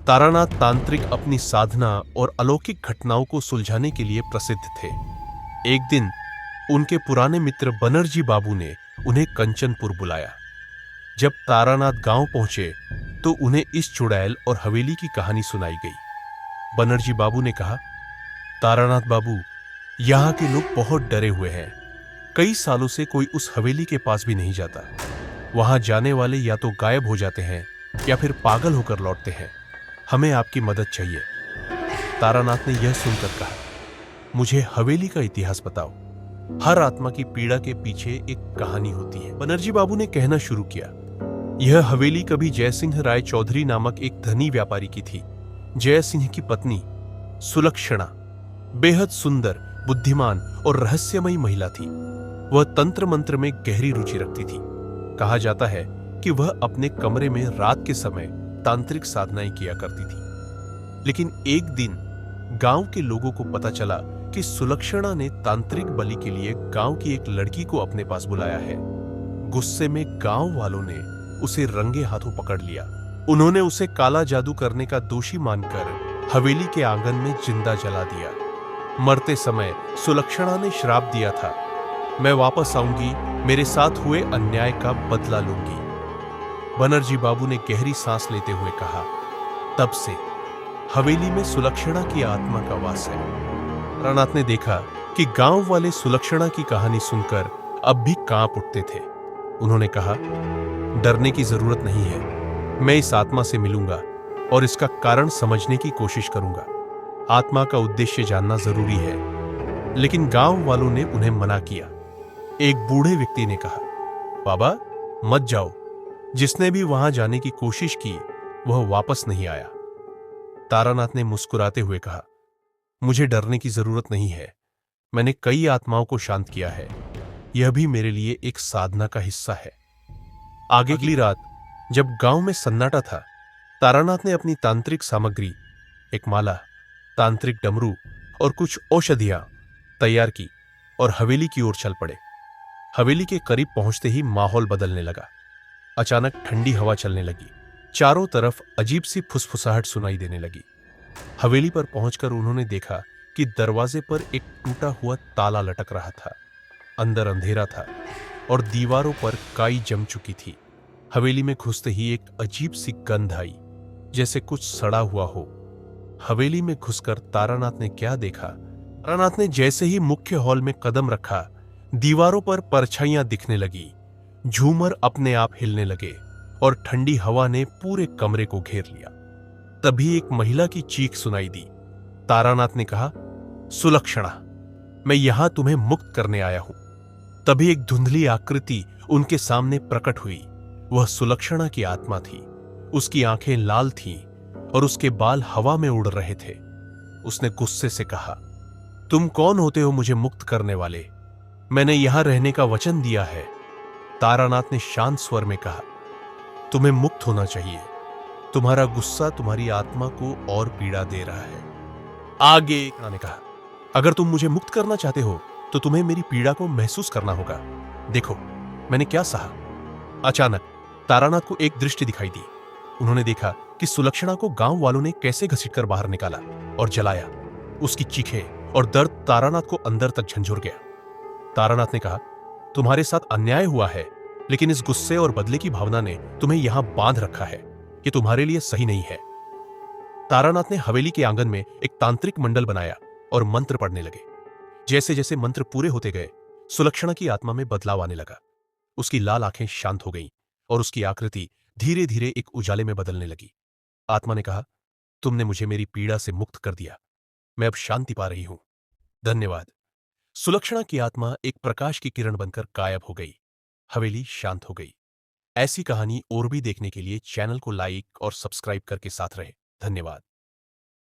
तारानाथ तांत्रिक अपनी साधना और अलौकिक घटनाओं को सुलझाने के लिए प्रसिद्ध थे। एक दिन उनके पुराने मित्र बनर्जी बाबू ने उन्हें कंचनपुर बुलाया। जब तारानाथ गांव पहुंचे तो उन्हें इस चुड़ैल और हवेली की कहानी सुनाई गई। बनर्जी बाबू ने कहा, तारानाथ बाबू, यहाँ के लोग बहुत डरे हुए हैं। कई सालों से कोई उस हवेली के पास भी नहीं जाता। वहां जाने वाले या तो गायब हो जाते हैं या फिर पागल होकर लौटते हैं। हमें आपकी मदद चाहिए। तारानाथ ने यह सुनकर कहा, मुझे हवेली का इतिहास बताओ। हर आत्मा की पीड़ा के पीछे एक कहानी होती है। बनर्जी बाबू ने कहना शुरू किया, यह हवेली कभी जयसिंह राय चौधरी नामक एक धनी व्यापारी की थी। जयसिंह की पत्नी सुलक्षणा बेहद सुंदर, बुद्धिमान और रहस्यमयी महिला थी। वह तंत्र मंत्र में गहरी रुचि रखती थी। कहा जाता है कि वह अपने कमरे में रात के समय तांत्रिक साधनाएं किया करती थी। लेकिन एक दिन गांव के लोगों को पता चला कि सुलक्षणा ने तांत्रिक बलि के लिए गांव की एक लड़की को अपने पास बुलाया है। गुस्से में गांव वालों ने उसे रंगे हाथों पकड़ लिया। उन्होंने उसे काला जादू करने का दोषी मानकर हवेली के आंगन में जिंदा जला दिया। मरते समय सुलक्षणा ने श्राप दिया था, मैं वापस आऊंगी, मेरे साथ हुए अन्याय का बदला लूंगी। बनर्जी बाबू ने गहरी सांस लेते हुए कहा, तब से हवेली में सुलक्षणा की आत्मा का वास है। तारानाथ ने देखा कि गांव वाले सुलक्षणा की कहानी सुनकर अब भी कांप उठते थे। उन्होंने कहा, डरने की जरूरत नहीं है। मैं इस आत्मा से मिलूंगा और इसका कारण समझने की कोशिश करूंगा। आत्मा का उद्देश्य जानना जरूरी है। लेकिन गांव वालों ने उन्हें मना किया। एक बूढ़े व्यक्ति ने कहा, बाबा मत जाओ। जिसने भी वहां जाने की कोशिश की वह वापस नहीं आया। तारानाथ ने मुस्कुराते हुए कहा, मुझे डरने की जरूरत नहीं है। मैंने कई आत्माओं को शांत किया है। यह भी मेरे लिए एक साधना का हिस्सा है। आगे अगली रात जब गांव में सन्नाटा था, तारानाथ ने अपनी तांत्रिक सामग्री, एक माला, तांत्रिक डमरू और कुछ औषधियां तैयार की और हवेली की ओर चल पड़े। हवेली के करीब पहुंचते ही माहौल बदलने लगा। अचानक ठंडी हवा चलने लगी। चारों तरफ अजीब सी फुसफुसाहट सुनाई देने लगी। हवेली पर पहुंचकर उन्होंने देखा कि दरवाजे पर एक टूटा हुआ ताला लटक रहा था। अंदर अंधेरा था और दीवारों पर काई जम चुकी थी। हवेली में घुसते ही एक अजीब सी गंध आई, जैसे कुछ सड़ा हुआ हो। हवेली में घुसकर तारानाथ ने क्या देखा? तारानाथ ने जैसे ही मुख्य हॉल में कदम रखा, दीवारों पर परछाइयां दिखने लगी। झूमर अपने आप हिलने लगे और ठंडी हवा ने पूरे कमरे को घेर लिया। तभी एक महिला की चीख सुनाई दी। तारानाथ ने कहा, सुलक्षणा, मैं यहां तुम्हें मुक्त करने आया हूं। तभी एक धुंधली आकृति उनके सामने प्रकट हुई। वह सुलक्षणा की आत्मा थी। उसकी आंखें लाल थीं और उसके बाल हवा में उड़ रहे थे। उसने गुस्से से कहा, तुम कौन होते हो मुझे मुक्त करने वाले? मैंने यहां रहने का वचन दिया है। तारानाथ ने शांत स्वर में कहा, तुम्हें मुक्त होना चाहिए। तुम्हारा गुस्सा तुम्हारी आत्मा को और पीड़ा दे रहा है। आगे ने कहा, अगर तुम मुझे मुक्त करना चाहते हो तो तुम्हें मेरी पीड़ा को महसूस करना होगा। देखो मैंने क्या सहा। अचानक तारानाथ को एक दृष्टि दिखाई दी। उन्होंने देखा कि सुलक्षणा को गांव वालों ने कैसे घसीटकर बाहर निकाला और जलाया। उसकी चीखें और दर्द तारानाथ को अंदर तक झंझोर गया। तारानाथ ने कहा, तुम्हारे साथ अन्याय हुआ है, लेकिन इस गुस्से और बदले की भावना ने तुम्हें यहां बांध रखा है। ये तुम्हारे लिए सही नहीं है। तारानाथ ने हवेली के आंगन में एक तांत्रिक मंडल बनाया और मंत्र पढ़ने लगे। जैसे जैसे मंत्र पूरे होते गए, सुलक्षणा की आत्मा में बदलाव आने लगा। उसकी लाल आंखें शांत हो गईं और उसकी आकृति धीरे धीरे एक उजाले में बदलने लगी। आत्मा ने कहा, तुमने मुझे मेरी पीड़ा से मुक्त कर दिया। मैं अब शांति पा रही हूं। धन्यवाद। सुलक्षणा की आत्मा एक प्रकाश की किरण बनकर गायब हो गई। हवेली शांत हो गई। ऐसी कहानी और भी देखने के लिए चैनल को लाइक और सब्सक्राइब करके साथ रहे। धन्यवाद।